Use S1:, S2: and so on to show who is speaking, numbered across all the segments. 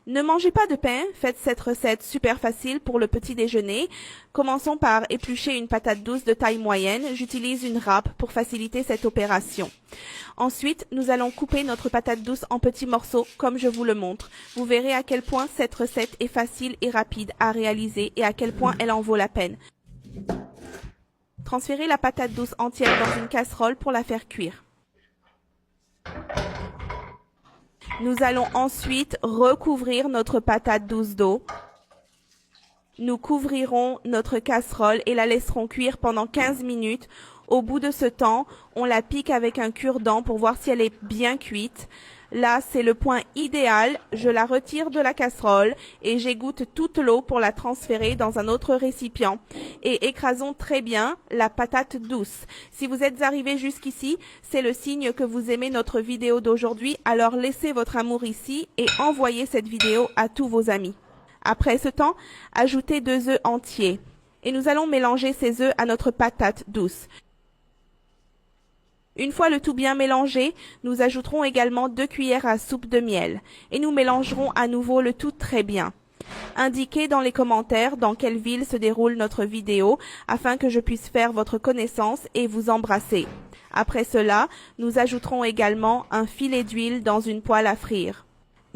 S1: Ne mangez pas de pain, faites cette recette super facile pour le petit déjeuner. Commençons par éplucher une patate douce de taille moyenne. J'utilise une râpe pour faciliter cette opération. Ensuite, nous allons couper notre patate douce en petits morceaux comme je vous le montre. Vous verrez à quel point cette recette est facile et rapide à réaliser et à quel point elle en vaut la peine. Transférez la patate douce entière dans une casserole pour la faire cuire. Nous allons ensuite recouvrir notre patate douce d'eau. Nous couvrirons notre casserole et la laisserons cuire pendant 15 minutes. Au bout de ce temps, on la pique avec un cure-dent pour voir si elle est bien cuite. Là, c'est le point idéal. Je la retire de la casserole et j'égoutte toute l'eau pour la transférer dans un autre récipient. Et écrasons très bien la patate douce. Si vous êtes arrivé jusqu'ici, c'est le signe que vous aimez notre vidéo d'aujourd'hui. Alors laissez votre amour ici et envoyez cette vidéo à tous vos amis. Après ce temps, ajoutez 2 œufs entiers. Et nous allons mélanger ces œufs à notre patate douce. Une fois le tout bien mélangé, nous ajouterons également 2 cuillères à soupe de miel et nous mélangerons à nouveau le tout très bien. Indiquez dans les commentaires dans quelle ville se déroule notre vidéo afin que je puisse faire votre connaissance et vous embrasser. Après cela, nous ajouterons également un filet d'huile dans une poêle à frire.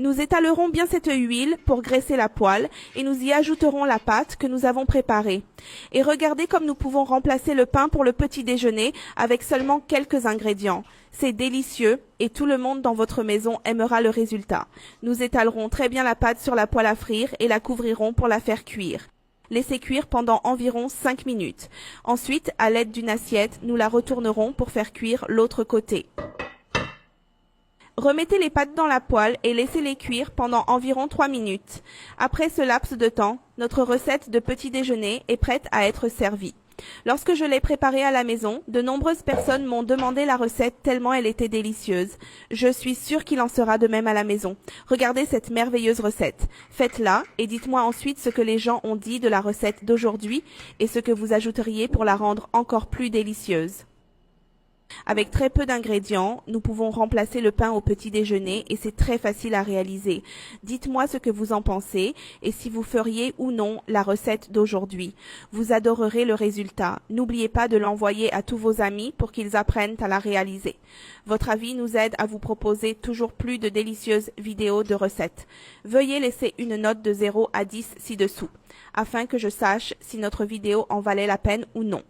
S1: Nous étalerons bien cette huile pour graisser la poêle et nous y ajouterons la pâte que nous avons préparée. Et regardez comme nous pouvons remplacer le pain pour le petit déjeuner avec seulement quelques ingrédients. C'est délicieux et tout le monde dans votre maison aimera le résultat. Nous étalerons très bien la pâte sur la poêle à frire et la couvrirons pour la faire cuire. Laissez cuire pendant environ 5 minutes. Ensuite, à l'aide d'une assiette, nous la retournerons pour faire cuire l'autre côté. Remettez les pâtes dans la poêle et laissez-les cuire pendant environ 3 minutes. Après ce laps de temps, notre recette de petit déjeuner est prête à être servie. Lorsque je l'ai préparée à la maison, de nombreuses personnes m'ont demandé la recette tellement elle était délicieuse. Je suis sûre qu'il en sera de même à la maison. Regardez cette merveilleuse recette. Faites-la et dites-moi ensuite ce que les gens ont dit de la recette d'aujourd'hui et ce que vous ajouteriez pour la rendre encore plus délicieuse. Avec très peu d'ingrédients, nous pouvons remplacer le pain au petit déjeuner et c'est très facile à réaliser. Dites-moi ce que vous en pensez et si vous feriez ou non la recette d'aujourd'hui. Vous adorerez le résultat. N'oubliez pas de l'envoyer à tous vos amis pour qu'ils apprennent à la réaliser. Votre avis nous aide à vous proposer toujours plus de délicieuses vidéos de recettes. Veuillez laisser une note de 0 à 10 ci-dessous, afin que je sache si notre vidéo en valait la peine ou non.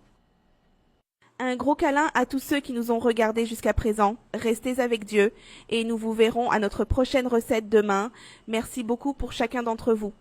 S1: Un gros câlin à tous ceux qui nous ont regardés jusqu'à présent. Restez avec Dieu et nous vous verrons à notre prochaine recette demain. Merci beaucoup pour chacun d'entre vous.